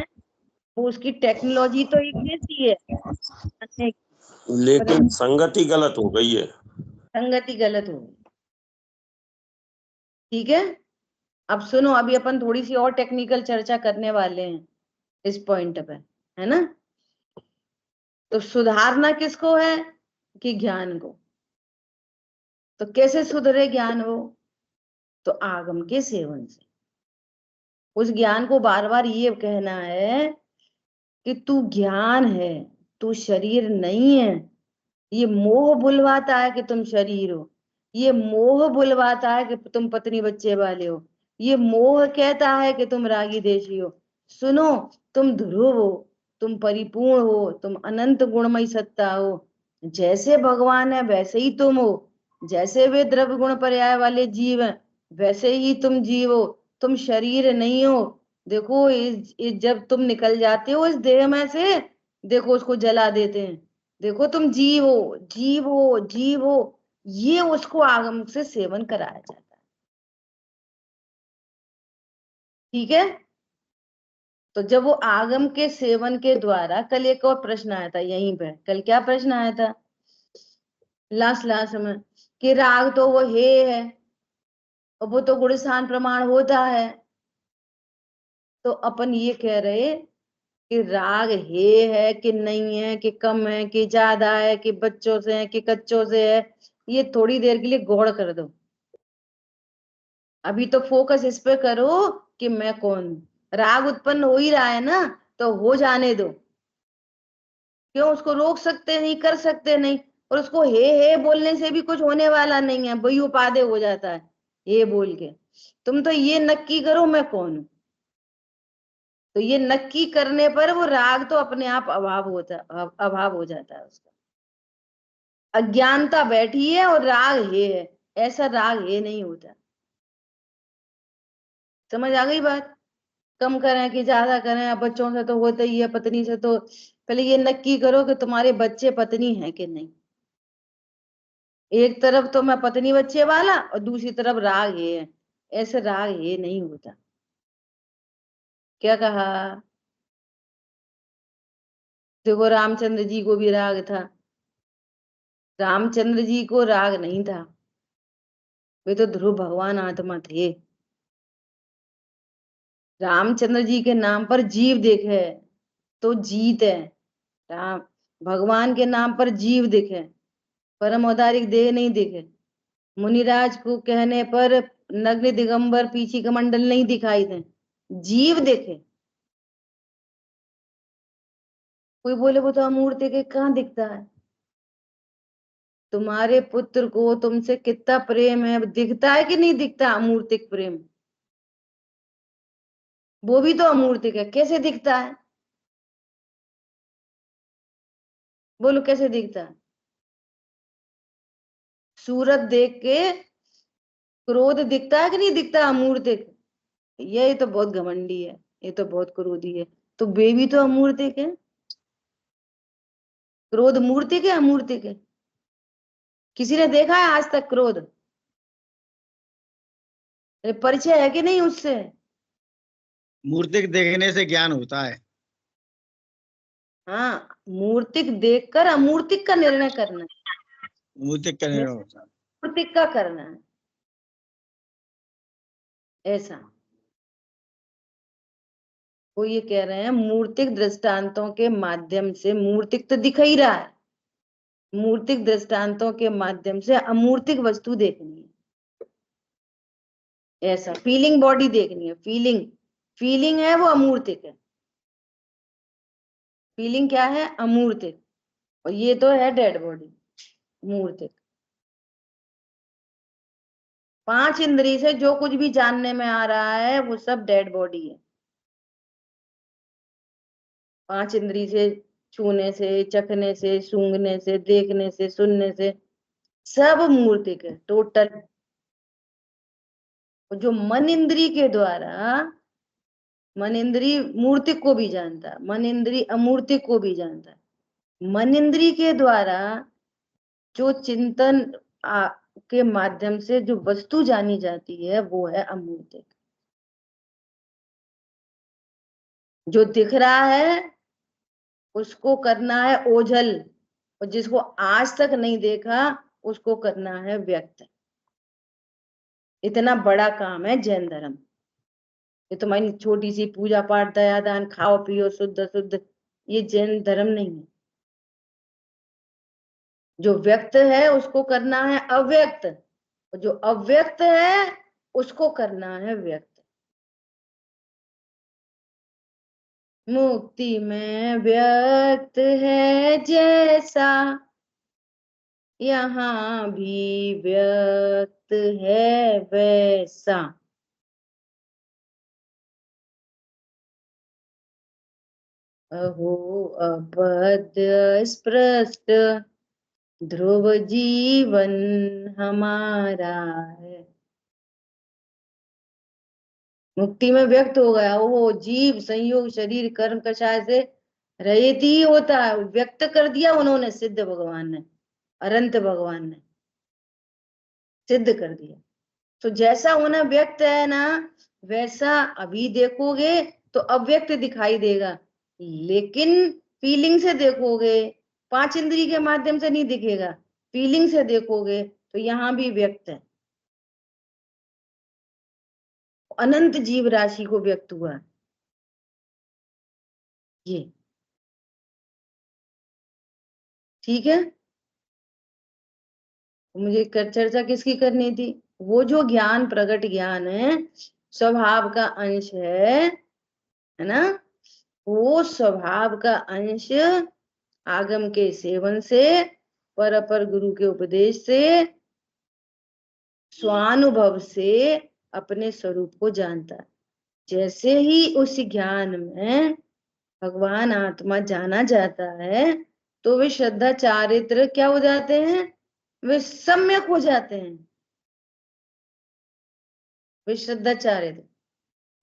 वो, उसकी टेक्नोलॉजी तो एक जैसी है जानने की, पर लेकिन संगति गलत हो गई है। संगति गलत होगी। ठीक है, अब सुनो, अभी अपन थोड़ी सी और टेक्निकल चर्चा करने वाले हैं इस पॉइंट पे, है ना। तो सुधारना किसको है? कि ज्ञान को। तो कैसे सुधरे ज्ञान वो? तो आगम के सेवन से। उस ज्ञान को बार बार ये कहना है कि तू ज्ञान है, तू शरीर नहीं है। ये मोह बुलवाता है कि तुम शरीर हो, ये मोह बुलवाता है कि तुम पत्नी बच्चे वाले हो, ये मोह कहता है कि तुम रागी देशी हो। सुनो, तुम ध्रुव हो, तुम परिपूर्ण हो, तुम अनंत गुणमयी सत्ता हो। जैसे भगवान है वैसे ही तुम हो, जैसे वे द्रव्य गुण पर्याय वाले जीव हैं वैसे ही तुम जीव हो, तुम शरीर नहीं हो। देखो जब तुम निकल जाते हो इस देह में से, देखो उसको जला देते हैं, देखो तुम जीव हो, जीव हो, जीव हो। ये उसको आगम से सेवन कराया जाता है। ठीक है, तो जब वो आगम के सेवन के द्वारा, कल एक और प्रश्न आया था यहीं पे, कल क्या प्रश्न आया था लास्ट लास्ट में, कि राग तो वो है और वो तो गुण स्थान प्रमाण होता है। तो अपन ये कह रहे कि राग है कि नहीं है, कि कम है कि ज्यादा है, कि बच्चों से है कि कच्चों से है, ये थोड़ी देर के लिए गौर कर दो। अभी तो फोकस इस पे करो कि मैं कौन हूं। राग उत्पन्न हो ही रहा है ना, तो हो जाने दो। क्यों? उसको रोक सकते नहीं, कर सकते नहीं। और उसको हे बोलने से भी कुछ होने वाला नहीं है, वही उपादेय हो जाता है ये बोल के। तुम तो ये नक्की करो मैं कौन हूं, तो ये नक्की करने पर वो राग तो अपने आप अभाव हो जाता है उसका। अज्ञानता बैठी है और राग है, ऐसा राग है नहीं होता। समझ आ गई बात? कम करें कि ज्यादा करें, अब बच्चों से तो होता ही है, पत्नी से तो पहले ये नक्की करो कि तुम्हारे बच्चे पत्नी है कि नहीं। एक तरफ तो मैं पत्नी बच्चे वाला और दूसरी तरफ राग है, ऐसे राग है नहीं होता। क्या कहा? देखो रामचंद्र जी को भी राग था, रामचंद्र जी को राग नहीं था, वे तो ध्रुव भगवान आत्मा थे। रामचंद्र जी के नाम पर जीव दिखे तो जीत है। राम भगवान के नाम पर जीव दिखे, परम औदारिक देह नहीं दिखे। मुनिराज को कहने पर नग्न दिगंबर पीछी कमंडल नहीं दिखाई दे, जीव देखे। कोई बोले वो तो अमूर्त के कहाँ दिखता है? तुम्हारे पुत्र को तुमसे कितना प्रेम है, दिखता है कि नहीं दिखता अमूर्तिक प्रेम? वो भी तो अमूर्तिक है, कैसे दिखता है? बोलो कैसे दिखता है? सूरत देख के क्रोध दिखता है कि नहीं दिखता अमूर्तिक? ये तो बहुत घमंडी है, ये तो बहुत क्रोधी है। तो वे भी तो अमूर्तिक है। क्रोध मूर्तिक है अमूर्तिक है? किसी ने देखा है आज तक क्रोध? परिचय है कि नहीं उससे? मूर्तिक देखने से ज्ञान होता है। हाँ, मूर्तिक देखकर अमूर्तिक का निर्णय करना है, मूर्तिक का निर्णय होता है। मूर्तिक का करना है, ऐसा। वो ये कह रहे हैं मूर्तिक दृष्टांतों के माध्यम से, मूर्तिक तो दिख ही रहा है, मूर्तिक दृष्टांतों के माध्यम से अमूर्तिक वस्तु देखनी है, ऐसा। फीलिंग बॉडी देखनी है, फीलिंग, फीलिंग है वो अमूर्तिक है। फीलिंग क्या है? अमूर्तिक। और ये तो है डेड बॉडी, मूर्तिक। पांच इंद्रिय से जो कुछ भी जानने में आ रहा है वो सब डेड बॉडी है। पांच इंद्रिय से, छूने से, चखने से, सूंघने से, देखने से, सुनने से, सब मूर्तिक है टोटल। जो मन इंद्रिय के द्वारा, मन इंद्रिय मूर्तिक को भी जानता है, मन इंद्रिय अमूर्तिक को भी जानता है। मन इंद्रिय के द्वारा जो चिंतन के माध्यम से जो वस्तु जानी जाती है वो है अमूर्तिक। जो दिख रहा है उसको करना है ओझल, और जिसको आज तक नहीं देखा उसको करना है व्यक्त। इतना बड़ा काम है जैन धर्म। ये तुम्हारी छोटी सी पूजा पाठ, दया दान, खाओ पियो शुद्ध शुद्ध, ये जैन धर्म नहीं है। जो व्यक्त है उसको करना है अव्यक्त, और जो अव्यक्त है उसको करना है व्यक्त। मुक्ति में व्यक्त है जैसा, यहाँ भी व्यक्त है वैसा। अहो अपद्य स्पृष्ट ध्रुव जीवन हमारा है। मुक्ति में व्यक्त हो गया वो जीव, संयोग शरीर कर्म कषाय से रहित ही होता है। व्यक्त कर दिया उन्होंने, सिद्ध भगवान ने, अनंत भगवान ने सिद्ध कर दिया। तो जैसा होना व्यक्त है ना, वैसा अभी देखोगे तो अव्यक्त दिखाई देगा, लेकिन फीलिंग से देखोगे, पांच इंद्रिय के माध्यम से नहीं दिखेगा, फीलिंग से देखोगे तो यहाँ भी व्यक्त है। अनंत जीव राशि को व्यक्त हुआ ये, ठीक है। मुझे चर्चा किसकी करनी थी? वो जो ज्ञान, प्रगट ज्ञान है, स्वभाव का अंश है ना, वो स्वभाव का अंश आगम के सेवन से, पर अपर गुरु के उपदेश से, स्वानुभव से अपने स्वरूप को जानता है। जैसे ही उस ज्ञान में भगवान आत्मा जाना जाता है तो वे श्रद्धा चारित्र क्या हो जाते हैं? वे सम्यक हो जाते हैं, वे श्रद्धा चारित्र।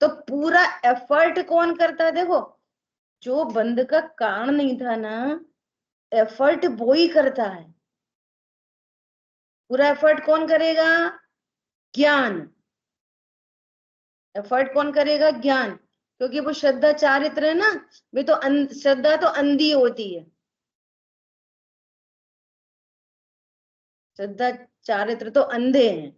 तो पूरा एफर्ट कौन करता है? देखो, जो बंद का कारण नहीं था ना, एफर्ट वो ही करता है। पूरा एफर्ट कौन करेगा? ज्ञान। एफर्ट कौन करेगा? ज्ञान। क्योंकि वो श्रद्धा चारित्र है ना, वे तो श्रद्धा तो अंधी होती है, श्रद्धा चारित्र तो अंधे हैं।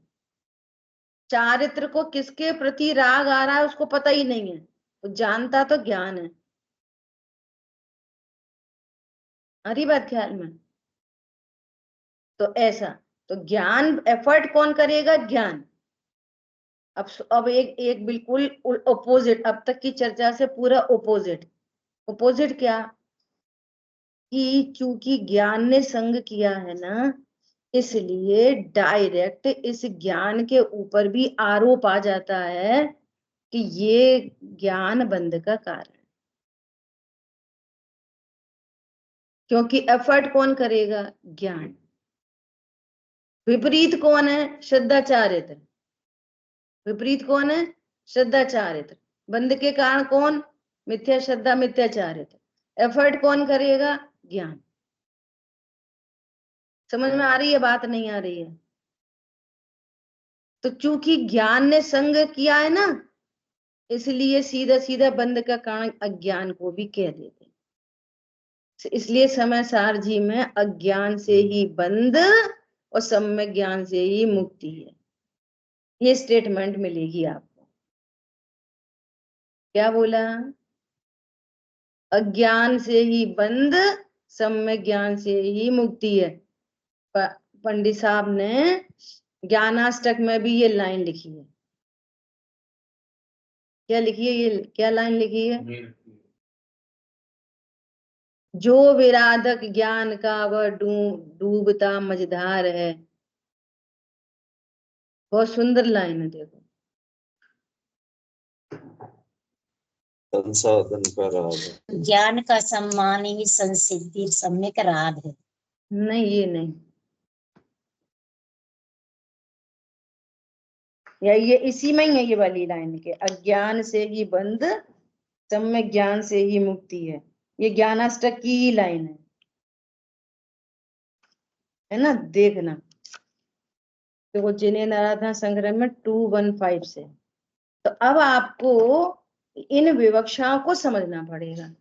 चारित्र को किसके प्रति राग आ रहा है उसको पता ही नहीं है, वो जानता तो ज्ञान है। आ रही बात ख्याल में? तो ऐसा, तो ज्ञान, एफर्ट कौन करेगा? ज्ञान। अब एक बिल्कुल ओपोजिट, अब तक की चर्चा से पूरा ओपोजिट। ओपोजिट क्या? कि चूंकि ज्ञान ने संग किया है ना, इसलिए डायरेक्ट इस ज्ञान के ऊपर भी आरोप आ जाता है कि ये ज्ञान बंध का कारण। क्योंकि एफर्ट कौन करेगा? ज्ञान। विपरीत कौन है? श्रद्धाचारित्र। विपरीत कौन है? श्रद्धाचारित्र। बंध के कारण कौन? मिथ्या श्रद्धा, मिथ्याचारित्र। एफर्ट कौन करेगा? ज्ञान। समझ में आ रही है बात? नहीं आ रही है? तो चूंकि ज्ञान ने संग किया है ना, इसलिए सीधा सीधा बंध का कारण अज्ञान को भी कह देते हैं। इसलिए समय सार जी में अज्ञान से ही बंध और सम्यक ज्ञान से ही मुक्ति है, ये स्टेटमेंट मिलेगी आपको। क्या बोला? अज्ञान से ही बंध, सम्यक ज्ञान से ही मुक्ति है। पंडित साहब ने ज्ञानाष्टक में भी ये लाइन लिखी है। क्या लिखी है? ये क्या लाइन लिखी है? जो विराधक ज्ञान का वह डूबता मझधार है। बहुत सुंदर लाइन है, देखो। संसाधन का राग, ज्ञान का सम्मान ही संसिद्धि सम्यक राग है। नहीं, ये नहीं, या ये इसी में ही है, ये वाली लाइन के अज्ञान से ही बंध, सम्यक ज्ञान से ही मुक्ति है। ये ज्ञानाष्टक की ही लाइन है ना? देखना, देखो जिनेन्द्र आराधना संग्रह में 215 से। तो अब आपको इन विवक्षाओं को समझना पड़ेगा,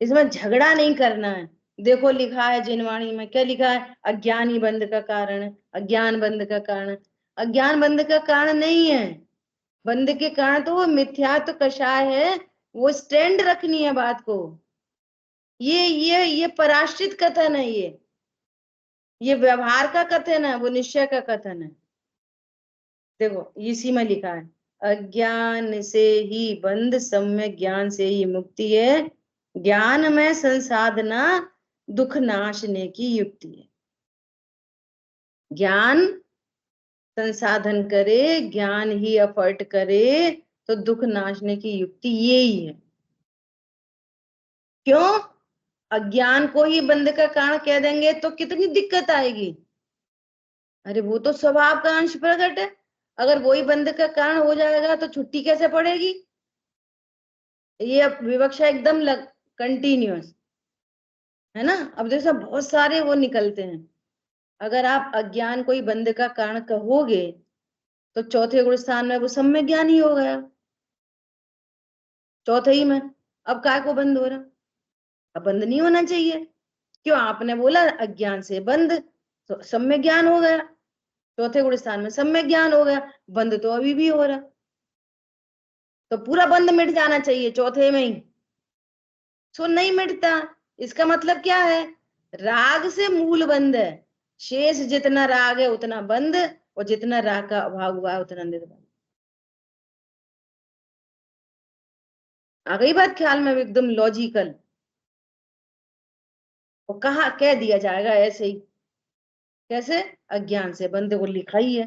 इसमें झगड़ा नहीं करना है। देखो लिखा है जिनवाणी में, क्या लिखा है? अज्ञान ही बंध का कारण है, अज्ञान बंध का कारण। अज्ञान बंध का कारण नहीं है, बंध के कारण तो वो मिथ्यात्व कषाय है, वो स्टैंड रखनी है बात को। ये पराश्रित कथन है, ये व्यवहार का कथन है, वो निश्चय का कथन है। देखो इसी में लिखा है, अज्ञान से ही बंध, सम्यक ज्ञान से ही मुक्ति है। ज्ञान में संसाधना दुख नाशने की युक्ति है। ज्ञान संसाधन करे, ज्ञान ही एफर्ट करे, तो दुख नाशने की युक्ति यही है। क्यों? अज्ञान को ही बंध का कारण कह देंगे तो कितनी दिक्कत आएगी। अरे वो तो स्वभाव का अंश प्रकट है, अगर वही बंध का कारण हो जाएगा तो छुट्टी कैसे पड़ेगी? ये विवक्षा एकदम कंटिन्यूअस है ना। अब देखो बहुत सारे वो निकलते हैं। अगर आप अज्ञान को ही बंध का कारण कहोगे तो चौथे गुण स्थान में वो सम्यक ज्ञान ही हो गया, चौथे ही में। अब काय को बंद हो रहा? अब बंद नहीं होना चाहिए। क्यों? आपने बोला अज्ञान से बंद, तो सम्यक ज्ञान हो गया, चौथे गुण स्थान में सम्यक ज्ञान हो गया, बंद तो अभी भी हो रहा, तो पूरा बंद मिट जाना चाहिए चौथे में ही। सो नहीं मिटता। इसका मतलब क्या है? राग से मूल बंद है, शेष जितना राग है उतना बंद, और जितना राग का अभाव हुआ है उतना निर्बंध। आ गई बात ख्याल में? एकदम लॉजिकल। और कहा कह दिया जाएगा ऐसे ही, कैसे? अज्ञान से बंद को लिखा ही है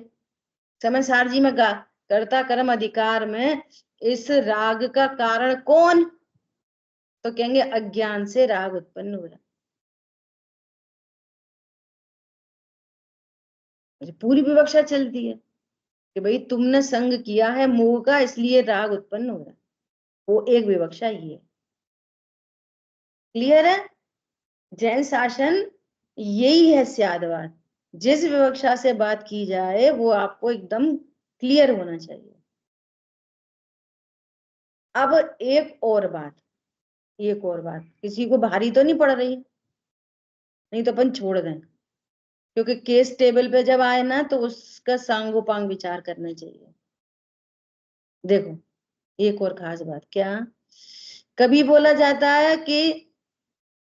समय सार जी में। कर्ता कर्म अधिकार में इस राग का कारण कौन? तो कहेंगे अज्ञान से राग उत्पन्न हो रहा। पूरी विवक्षा चलती है कि भाई तुमने संग किया है मोह का, इसलिए राग उत्पन्न हो रहा है। वो एक विवक्षा ही है। क्लियर है? जैन शासन यही है स्यादवाद। जिस विवक्षा से बात की जाए वो आपको एकदम क्लियर होना चाहिए। अब एक और बात, किसी को भारी तो नहीं पड़ रही? नहीं तो अपन छोड़ दें, क्योंकि केस टेबल पे जब आए ना तो उसका सांगोपांग विचार करना चाहिए। देखो एक और खास बात, क्या कभी बोला जाता है कि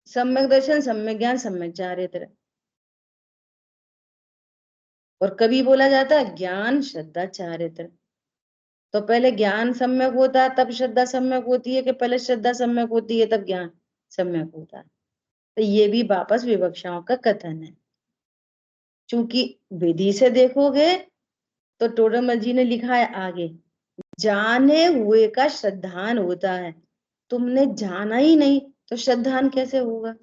सम्यक दर्शन, सम्यक ज्ञान, सम्यक चारित्र, और कभी बोला जाता है ज्ञान, श्रद्धा, चारित्र। तो पहले ज्ञान सम्यक होता है तब श्रद्धा सम्यक होती है, कि पहले श्रद्धा सम्यक होती है तब ज्ञान सम्यक होता है? तो ये भी वापस विवक्षाओं का कथन है। चूंकि विधि से देखोगे तो टोडरमल जी ने लिखा है आगे, जाने हुए का श्रद्धान होता है। तुमने जाना ही नहीं तो श्रद्धान कैसे होगा?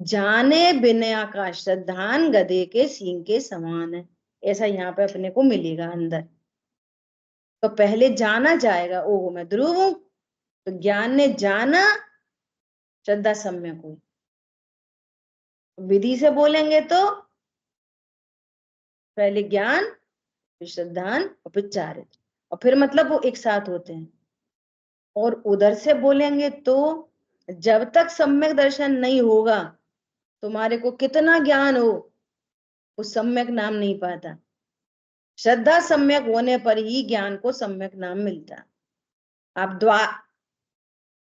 जाने बिना का श्रद्धान गधे के सींग के समान है, ऐसा यहाँ पे अपने को मिलेगा अंदर। तो पहले जाना जाएगा, ओहो मैं ध्रुव हूं, तो ज्ञान ने जाना, श्रद्धा सम्यक हुई। विधि से बोलेंगे तो पहले ज्ञान, फिर श्रद्धान और फिर चारित्र, और फिर मतलब वो एक साथ होते हैं। और उधर से बोलेंगे तो जब तक सम्यक दर्शन नहीं होगा, तुम्हारे को कितना ज्ञान हो, वो सम्यक नाम नहीं पाता। श्रद्धा सम्यक होने पर ही ज्ञान को सम्यक नाम मिलता। आप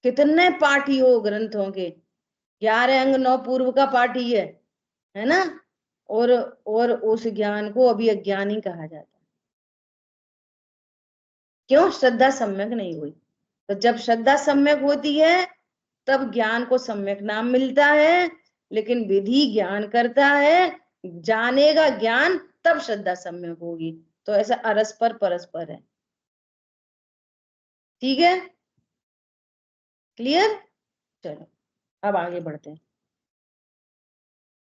कितने पाठी हो ग्रंथों के, 11 अंग 9 पूर्व का पाठी है ना, और उस ज्ञान को अभी अज्ञानी कहा जाता है। क्यों? श्रद्धा सम्यक नहीं हुई। तो जब श्रद्धा सम्यक होती है तब ज्ञान को सम्यक नाम मिलता है, लेकिन विधि ज्ञान करता है, जानेगा ज्ञान तब श्रद्धा सम्यक होगी। तो ऐसा अरस्पर परस्पर है। ठीक है, क्लियर? चलो अब आगे बढ़ते हैं।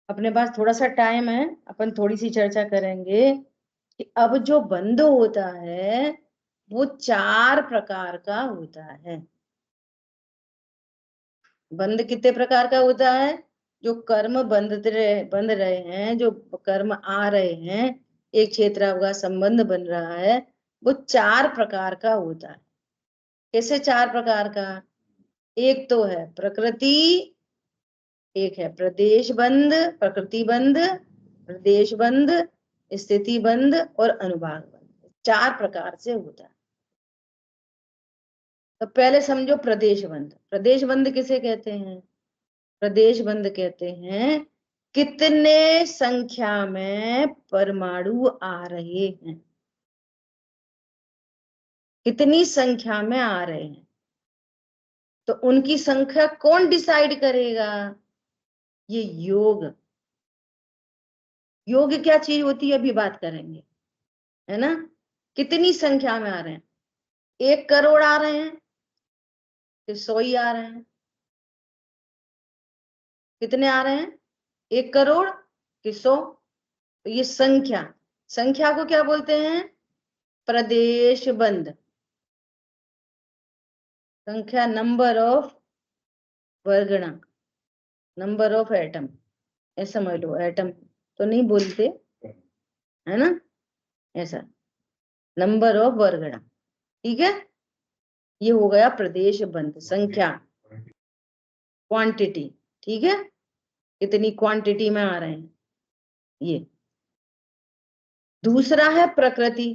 अपने पास थोड़ा सा टाइम है, अपन थोड़ी सी चर्चा करेंगे कि अब जो बंध होता है वो 4 प्रकार का होता है। बंध कितने प्रकार का होता है? जो कर्म बंध रहे हैं, जो कर्म आ रहे हैं, एक क्षेत्रावगाह संबंध बन रहा है, वो 4 प्रकार का होता है। कैसे 4 प्रकार का? एक तो है प्रकृति, एक है प्रदेश बंध, प्रकृति बंध, प्रदेश बंध, स्थिति बंध और अनुभाग बंध। 4 प्रकार से होता है। तो पहले समझो प्रदेश बंध। प्रदेश बंध किसे कहते हैं? प्रदेश बंध कहते हैं कितने संख्या में परमाणु आ रहे हैं, कितनी संख्या में आ रहे हैं, तो उनकी संख्या कौन डिसाइड करेगा? ये योग। योग क्या चीज होती है अभी बात करेंगे, है ना। कितनी संख्या में आ रहे हैं? 1 करोड़ आ रहे हैं कि 100 ही आ रहे हैं? कितने आ रहे हैं? 1 करोड़ कि 100? तो ये संख्या को क्या बोलते हैं? प्रदेश बंध। संख्या, नंबर ऑफ वर्गणा, नंबर ऑफ एटम, ऐसा समझ लो। एटम तो नहीं बोलते, है ना, ऐसा नंबर ऑफ वर्गणा। ठीक है, ये हो गया प्रदेश बंध, संख्या, क्वांटिटी। ठीक है, कितनी क्वांटिटी में आ रहे हैं ये। दूसरा है प्रकृति।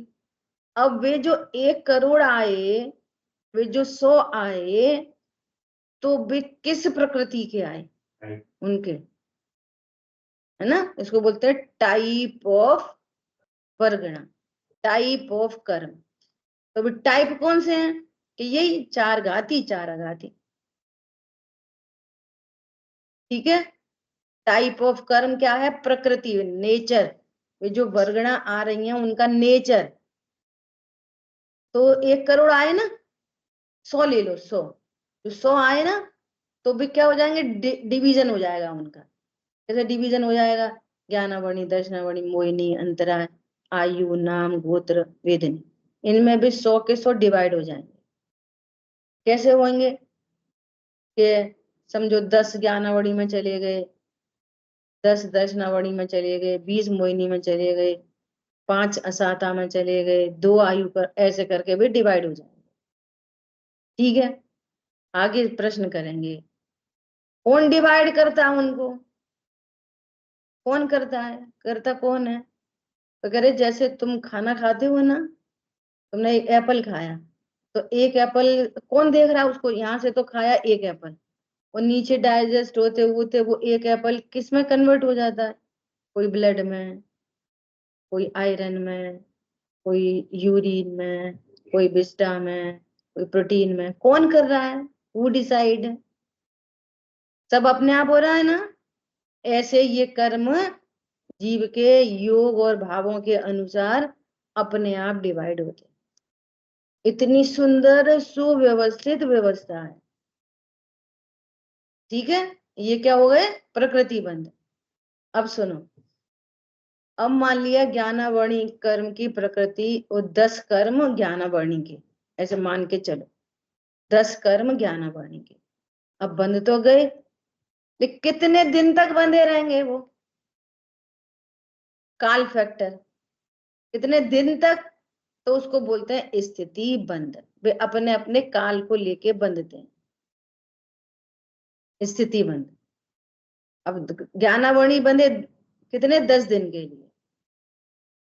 अब वे जो 1 करोड़ आए, वे जो 100 आए, तो वे किस प्रकृति के आए? उनके, है ना, इसको बोलते हैं टाइप ऑफ वर्गणा, टाइप ऑफ कर्म। तो भी टाइप कौन से हैं? कि यही 4 घाती 4 अघाती। ठीक है, टाइप ऑफ कर्म क्या है? प्रकृति, नेचर। वे जो वर्गणा आ रही हैं उनका नेचर। तो 1 करोड़ आए ना, 100 ले लो, 100 तो 100 आए ना, तो भी क्या हो जाएंगे? डिवीजन हो जाएगा उनका। कैसे डिवीजन हो जाएगा? ज्ञानावणी, दर्शनावणी, मोहिनी, अंतरा, आयु, नाम, गोत्र, वेदनी, इनमें भी 100 के 100 डिवाइड हो जाएंगे। कैसे होंगे? कि समझो 10 ज्ञानावणी में चले गए, 10 दर्शनावणी में चले गए, 20 मोहिनी में चले गए, 5 असाता में चले गए, 2 आयु पर, ऐसे करके भी डिवाइड हो जाएंगे। ठीक है, आगे प्रश्न करेंगे कौन डिवाइड करता है उनको? कौन करता है? करता कौन है? तो करे जैसे तुम खाना खाते हो ना, तुमने एक एप्पल खाया, तो एक एप्पल कौन देख रहा है उसको? यहाँ से तो खाया एक एप्पल, और नीचे डाइजेस्ट होते होते वो एक एप्पल किस में कन्वर्ट हो जाता है? कोई ब्लड में, कोई आयरन में, कोई यूरिन में, कोई विस्टा में, कोई प्रोटीन में। कौन कर रहा है? वो डिसाइड। सब अपने आप हो रहा है ना। ऐसे ये कर्म जीव के योग और भावों के अनुसार अपने आप डिवाइड होते हैं। इतनी सुंदर सुव्यवस्थित व्यवस्था है। ठीक है, ये क्या हो गए? प्रकृति बंध। अब सुनो, अब मान लिया ज्ञानावर्णी कर्म की प्रकृति और 10 कर्म ज्ञानावर्णी के, ऐसे मान के चलो 10 कर्म ज्ञानावर्णी के। अब बंध तो गए, लेकिन कितने दिन तक बंधे रहेंगे वो? काल फैक्टर, कितने दिन तक? तो उसको बोलते हैं स्थिति बंध। वे अपने अपने काल को लेके बंधते हैं, स्थिति बंध। अब ज्ञानावर्णी बंधे कितने? 10 दिन के लिए।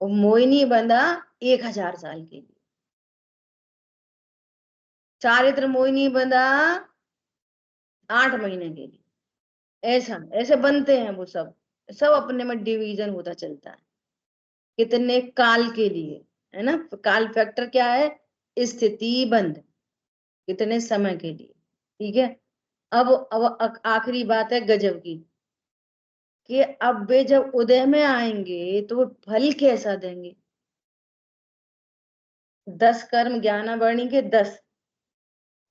और मोहिनी बंधा 1000 साल के लिए। चारित्र मोहिनी बंधा 8 महीने के लिए। ऐसा ऐसे बनते हैं वो सब। सब अपने में डिवीजन होता चलता है, कितने काल के लिए, है ना। काल फैक्टर क्या है? स्थिति बंध, कितने समय के लिए। ठीक है, अब आखिरी बात है गजब की, कि अब वे जब उदय में आएंगे तो वो फल कैसा देंगे? 10 कर्म ज्ञानावर्णी के 10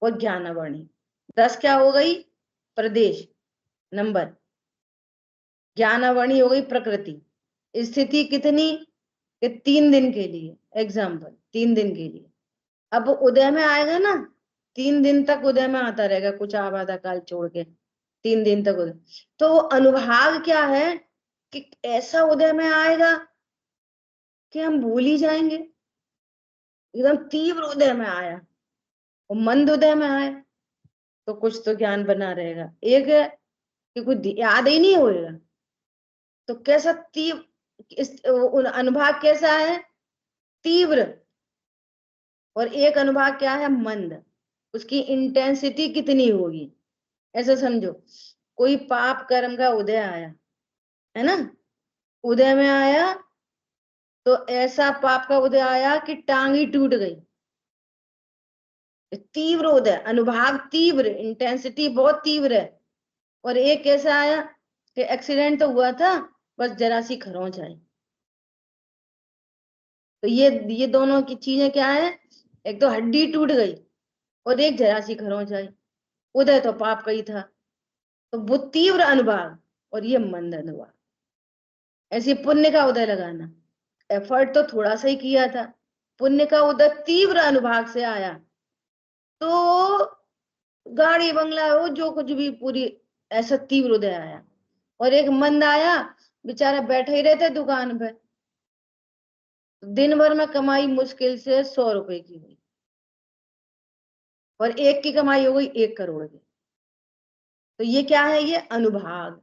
और ज्ञानावर्णी 10 क्या हो गई? प्रदेश नंबर। ज्ञानावर्णी हो गई प्रकृति। स्थिति कितनी? कि 3 दिन के लिए, एग्जाम्पल 3 दिन के लिए। अब उदय में आएगा ना, 3 दिन तक उदय में आता रहेगा, कुछ आबादा काल छोड़ के 3 दिन तक उदय। तो अनुभाग क्या है कि ऐसा उदय में आएगा कि हम भूल ही जाएंगे। एकदम तीव्र उदय में आया और मंद उदय में आए तो कुछ तो ज्ञान बना रहेगा। एक है कि कुछ याद ही नहीं होएगा। तो कैसा तीव्र अनुभाग कैसा है? तीव्र। और एक अनुभाग क्या है? मंद। उसकी इंटेंसिटी कितनी होगी? ऐसा समझो, कोई पाप कर्म का उदय आया, है ना। उदय में आया तो ऐसा पाप का उदय आया कि टांग ही टूट गई। तीव्र उदय, अनुभाग तीव्र, इंटेंसिटी बहुत तीव्र है। और एक कैसा आया कि एक्सीडेंट तो हुआ था, बस जरा सी खरोंच आई। तो ये दोनों की चीजें क्या है? एक तो हड्डी टूट गई और एक जरा सी खरोंच आई। उदय तो पाप का ही था। तो वो तीव्र अनुभाग और ये मंद अनुभाग। ऐसे पुण्य का उदय लगाना, एफर्ट तो थोड़ा सा ही किया था, पुण्य का उदय तीव्र अनुभाग से आया तो गाड़ी बंगला हो जो कुछ भी, पूरी ऐसा तीव्र उदय आया। और एक मंद आया, बेचारा बैठे ही रहते दुकान पे, दिन भर में कमाई मुश्किल से 100 रुपए की हुई और एक की कमाई हो गई 1 करोड़ की। तो ये क्या है? ये अनुभाग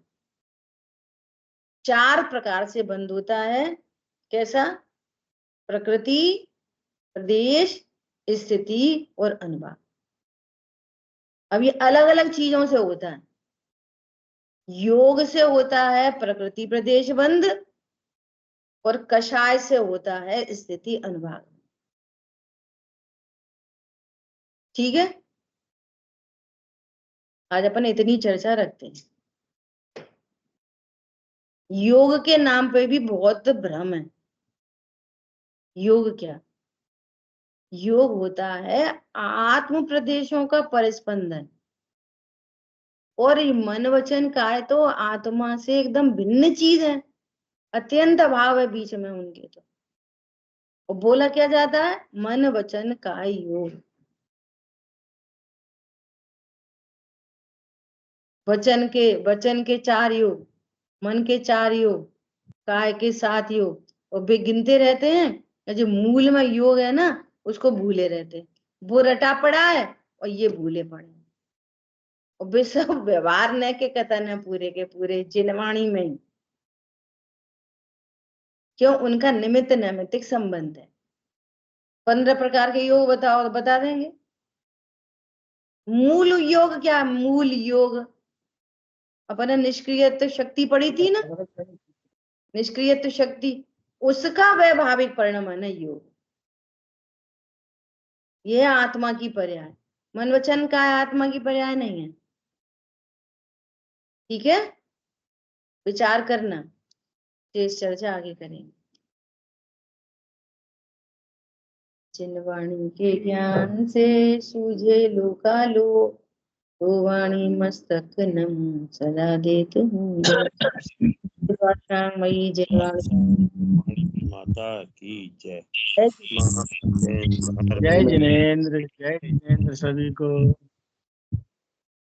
4 प्रकार से बंद होता है। कैसा? प्रकृति, प्रदेश, स्थिति और अनुभाग। अब ये अलग अलग चीजों से होता है। योग से होता है प्रकृति प्रदेश बंध और कषाय से होता है स्थिति अनुभाग। ठीक है, आज अपन इतनी चर्चा रखते हैं। योग के नाम पे भी बहुत भ्रम है। योग क्या? योग होता है आत्म प्रदेशों का परिस्पंदन। और ये मन वचन काय तो आत्मा से एकदम भिन्न चीज है, अत्यंत अभाव है बीच में उनके। तो और बोला क्या जाता है? मन वचन काय योग। वचन के 4 योग, मन के 4 योग, काय के 7 योग। और वे गिनते रहते हैं, जो मूल में योग है ना उसको भूले रहते हैं। वो रटा पड़ा है और ये भूले पड़े हैं। और वे सब व्यवहार न के कथन है, पूरे के पूरे जिनवाणी में ही। क्यों? उनका निमित्त नैमित्तिक संबंध है। 15 प्रकार के योग बताओ, बता देंगे। मूल योग क्या? मूल योग अपने निष्क्रियत्व शक्ति पड़ी थी ना, निष्क्रियत्व शक्ति, उसका वैभाविक परिणाम है ना योग। ये आत्मा की पर्याय। मन वचन का आत्मा की पर्याय नहीं है। ठीक है, विचार करना, शेष चर्चा आगे करेंगे। जिन वाणी के ज्ञान से सूझे लोकालो, वो वाणी मस्तक नम सदा देत हूँ। मई जय वाणी माता की जय। जय जय जिनेन्द्र सभी को।